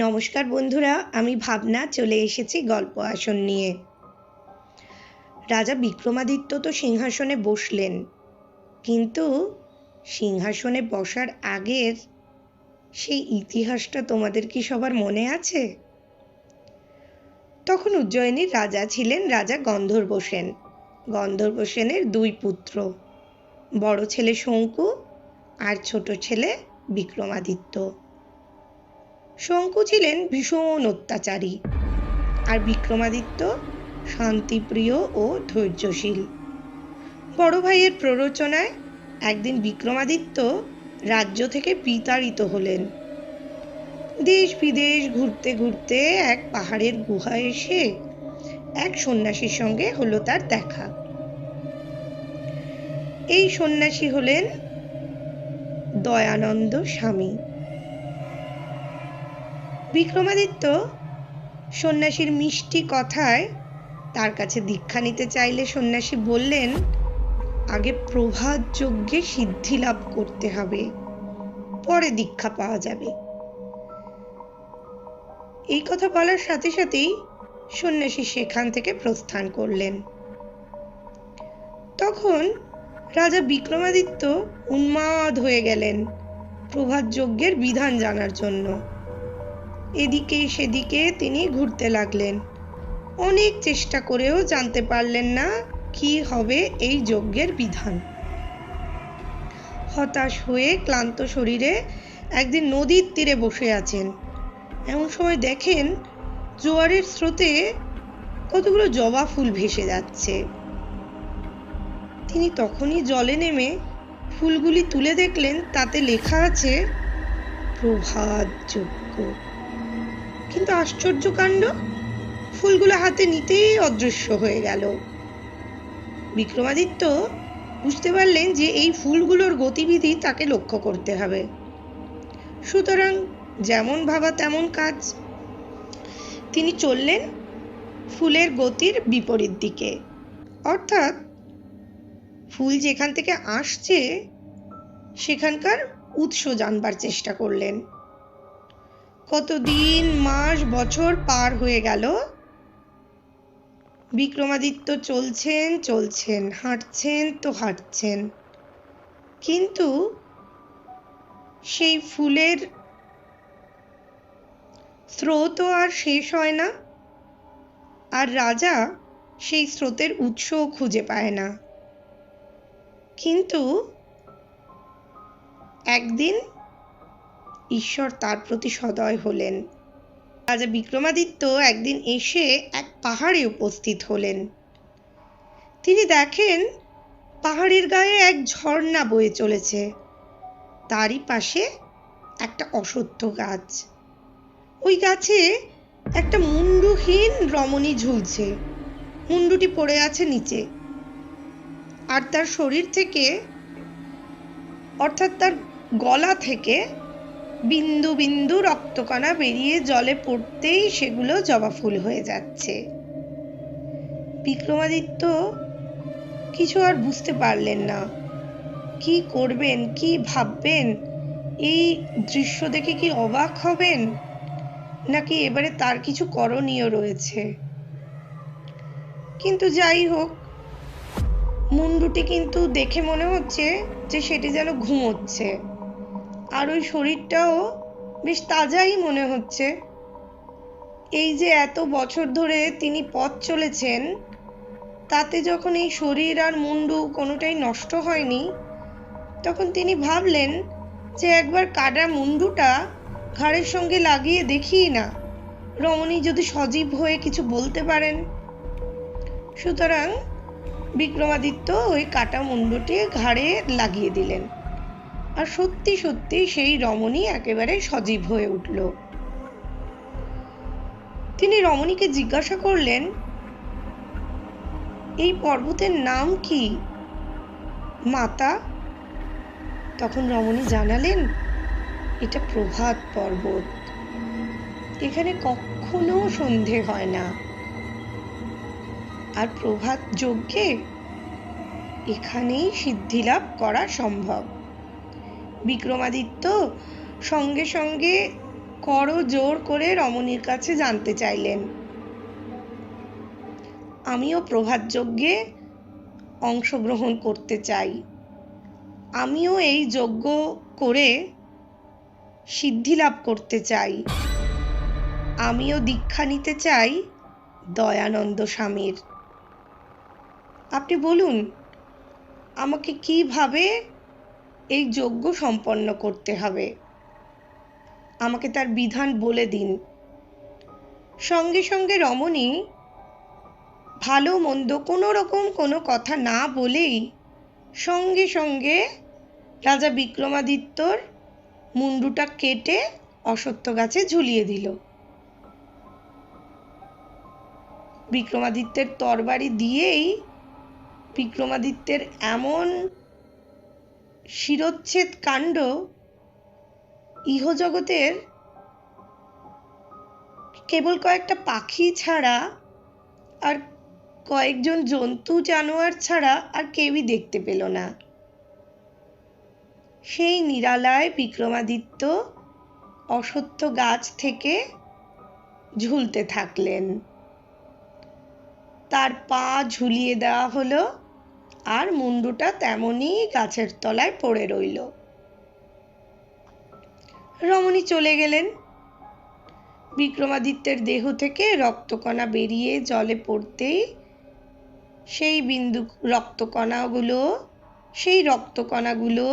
নমস্কার বন্ধুরা, আমি ভাবনা চলে এসেছি গল্প আসন নিয়ে। রাজা বিক্রমাদিত্য তো সিংহাসনে বসলেন, কিন্তু সিংহাসনে বসার আগের সেই ইতিহাসটা তোমাদের কি সবার মনে আছে? তখন উজ্জয়িনীর রাজা ছিলেন রাজা গন্ধর্ব সেন। গন্ধর্ব সেনের দুই পুত্র, বড় ছেলে শঙ্কু আর ছোট ছেলে বিক্রমাদিত্য। শঙ্কু ছিলেন ভীষণ অত্যাচারী, আর বিক্রমাদিত্য শান্তিপ্রিয় ও ধৈর্যশীল। বড় ভাইয়ের প্ররোচনায় একদিন বিক্রমাদিত্য রাজ্য থেকে বিতাড়িত হলেন। দেশ বিদেশ ঘুরতে ঘুরতে এক পাহাড়ের গুহায় এসে এক সন্ন্যাসীর সঙ্গে হলো তার দেখা। এই সন্ন্যাসী হলেন দয়ানন্দ স্বামী। বিক্রমাদিত্য সন্ন্যাসীর মিষ্টি কথায় তার কাছে দীক্ষা নিতে চাইলে সন্ন্যাসী বললেন, আগে প্রভাত যজ্ঞে সিদ্ধি লাভ করতে হবে, পরে দীক্ষা পাওয়া যাবে। এই কথা বলার সাথে সাথেই সন্ন্যাসী সেখান থেকে প্রস্থান করলেন। তখন রাজা বিক্রমাদিত্য উন্মাদ হয়ে গেলেন প্রভাত যজ্ঞের বিধান জানার জন্য। এদিকে সেদিকে তিনি ঘুরতে লাগলেন। অনেক চেষ্টা করেও জানতে পারলেন না কি হবে এই যজ্ঞের বিধান। হতাশ হয়ে ক্লান্ত শরীরে একদিন নদীর তীরে বসে আছেন। এমন সময় দেখেন জোয়ারের স্রোতে কতগুলো জবা ফুল ভেসে যাচ্ছে। তিনি তখনই জলে নেমে ফুলগুলি তুলে দেখলেন তাতে লেখা আছে প্রভাত যজ্ঞ। কিন্তু আশ্চর্য কাণ্ড, ফুলগুলো হাতে নিতেই অদৃশ্য হয়ে গেল। বিক্রমাদিত্য বুঝতে পারলেন যে এই ফুলগুলোর গতিবিধি তাকে লক্ষ্য করতে হবে। সুতরাং যেমন ভাবা তেমন কাজ। তিনি চললেন ফুলের গতির বিপরীত দিকে, অর্থাৎ ফুল যেখান থেকে আসছে সেখানকার উৎস জানবার চেষ্টা করলেন। কতদিন মাস বছর পার হয়ে গেল। বিক্রমাদিত্য চলছেন, হাঁটছেন তো হাঁটছেন, কিন্তু সেই ফুলের স্রোত আর শেষ হয় না, আর রাজা সেই স্রোতের উৎসও খুঁজে পায় না। কিন্তু একদিন ঈশ্বর তার প্রতি সদয় হলেন। রাজা বিক্রমাদিত্য একদিন এসে এক পাহাড়ে উপস্থিত হলেন। তিনি দেখেন পাহাড়ের গায়ে এক ঝর্ণা বয়ে চলেছে, তারই পাশে একটা অশ্বত্থ গাছ। ওই গাছে একটা মুন্ডুহীন রমণী ঝুলছে, মুন্ডুটি পড়ে আছে নিচে, আর তার শরীর থেকে অর্থাৎ তার গলা থেকে বিন্দু বিন্দু রক্তকণা বেরিয়ে জলে পড়তেই সেগুলো জবা ফুল হয়ে যাচ্ছে। বিক্রমাদিত্য কিছু আর বুঝতে পারলেন না, কি করবেন, কি ভাববেন। এই দৃশ্য দেখে কি অবাক হবেন, নাকি এবারে তার কিছু করণীয় রয়েছে। কিন্তু যাই হোক, মুন্ডুটি কিন্তু দেখে মনে হচ্ছে যে সেটি যেন ঘুমোচ্ছে, আর ওই শরীরটাও বেশ তাজাই মনে হচ্ছে। এই যে এত বছর ধরে তিনি পথ চলেছেন, তাতে যখন এই শরীর আর মুন্ডু কোনোটাই নষ্ট হয়নি, তখন তিনি ভাবলেন যে একবার কাটা মুন্ডুটা ঘাড়ের সঙ্গে লাগিয়ে দেখি না, রমণী যদি সজীব হয়ে কিছু বলতে পারেন। সুতরাং বিক্রমাদিত্য ওই কাটা মুন্ডুটি ঘাড়ে লাগিয়ে দিলেন, আর সত্যি সত্যি সেই রমণী একেবারে সজীব হয়ে উঠল। তিনি রমণীকে জিজ্ঞাসা করলেন, এই পর্বতের নাম কি মাতা? তখন রমণী জানালেন, এটা প্রভাত পর্বত। এখানে কখনো সন্ধে হয় না, আর প্রভাত যজ্ঞে এখানেই সিদ্ধি লাভ করা সম্ভব। বিক্রমাদিত্য সঙ্গে সঙ্গে করজোড় করে রমণীর কাছে জানতে চাইলেন। আমিও প্রভাত যজ্ঞে অংশগ্রহণ করতে চাই, আমিও এই যজ্ঞ করে সিদ্ধি লাভ করতে চাই, আমিও দীক্ষা নিতে চাই দয়ানন্দ স্বামীর। আপনি বলুন আমাকে কিভাবে এই যজ্ঞ সম্পন্ন করতে হবে, আমাকে তার বিধান বলে দিন। সঙ্গে সঙ্গে রমণী ভালো মন্দ কোনো রকম কোনো কথা না বলেই সঙ্গে সঙ্গে রাজা বিক্রমাদিত্যর মুন্ডুটা কেটে অশ্বত্থ গাছে ঝুলিয়ে দিল। বিক্রমাদিত্যের তরবারি দিয়েই বিক্রমাদিত্যের এমন শিরচ্ছেদ কাণ্ড ইহজগতের কেবল কয়েকটা পাখি ছাড়া আর কয়েকজন জন্তু জানোয়ার ছাড়া আর কেউই দেখতে পেল না। সেই নিরালায় বিক্রমাদিত্য অশ্বত্থ গাছ থেকে ঝুলতে থাকলেন। তার পা ঝুলিয়ে দেওয়া হলো আর মুন্ডুটা তেমনই গাছের তলায় পড়ে রইল। রমণী চলে গেলেন। বিক্রমাদিত্যের দেহ থেকে রক্তকণা বেরিয়ে জলে পড়তেই সেই রক্তকণাগুলো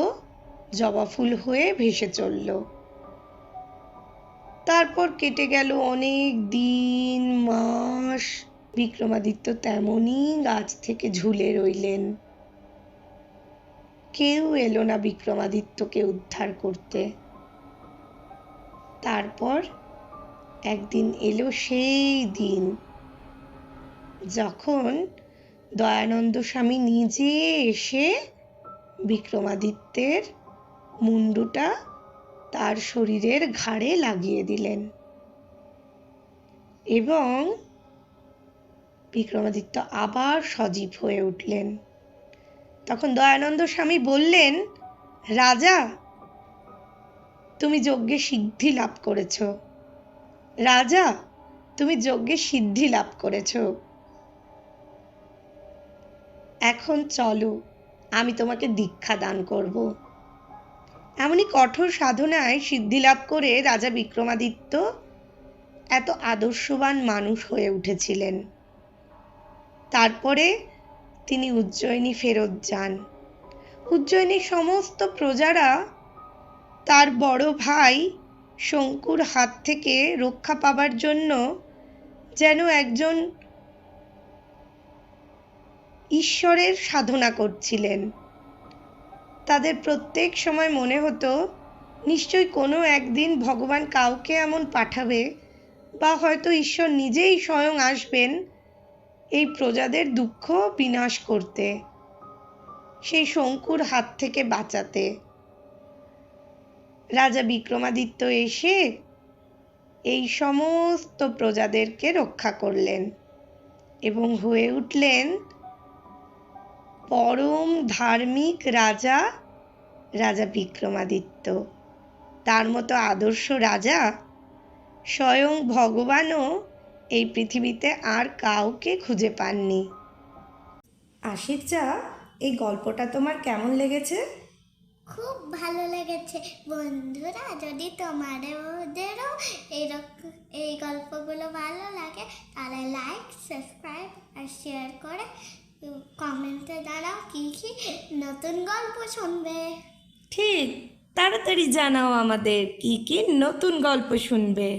জবা ফুল হয়ে ভেসে চলল। তারপর কেটে গেল অনেক দিন মাস, বিক্রমাদিত্য তেমনই গাছ থেকে ঝুলে রইলেন। কেউ এলো না বিক্রমাদিত্যকে উদ্ধার করতে। তারপর একদিন এলো সেই দিন যখন দয়ানন্দ স্বামী নিজে এসে বিক্রমাদিত্যের মুন্ডুটা তার শরীরের ঘাড়ে লাগিয়ে দিলেন এবং বিক্রমাদিত্য আবার সজীব হয়ে উঠলেন। তখন দয়ানন্দ স্বামী বললেন, রাজা, তুমি যজ্ঞে সিদ্ধি লাভ করেছ। রাজা, তুমি যজ্ঞে সিদ্ধি লাভ করেছ। এখন চলো, আমি তোমাকে দীক্ষা দান করব। এমনই কঠোর সাধনায় সিদ্ধি লাভ করে রাজা বিক্রমাদিত্য এত আদর্শবান মানুষ হয়ে উঠেছিলেন। তারপরে তিনি উজ্জয়িনী ফেরত যান। উজ্জয়িনীর সমস্ত প্রজারা তার বড় ভাই শঙ্কুর হাত থেকে রক্ষা পাবার জন্য যেন একজন ঈশ্বরের সাধনা করছিলেন। তাদের প্রত্যেক সময় মনে হতো নিশ্চয়ই কোনো একদিন ভগবান কাউকে এমন পাঠাবে বা হয়তো ঈশ্বর নিজেই স্বয়ং আসবেন এই প্রজাদের দুঃখ বিনাশ করতে, সেই শঙ্কুর হাত থেকে বাঁচাতে। রাজা বিক্রমাদিত্য এসে এই সমস্ত প্রজাদেরকে রক্ষা করলেন এবং হয়ে উঠলেন পরম ধার্মিক রাজা, রাজা বিক্রমাদিত্য। তার মতো আদর্শ রাজা স্বয়ং ভগবানও এই পৃথিবীতে আর কাউকে খুঁজে পাননি। আশিরচা, এই গল্পটা তোমার কেমন লেগেছে? খুব ভালো লেগেছে। বন্ধুরা, যদি তোমাদেরও এই গল্পগুলো ভালো লাগে তাহলে লাইক, সাবস্ক্রাইব আর শেয়ার করে কমেন্টে জানাও কি কি নতুন গল্প শুনবে। ঠিক, তাড়াতাড়ি জানাও আমাদের কি কি নতুন গল্প শুনবে।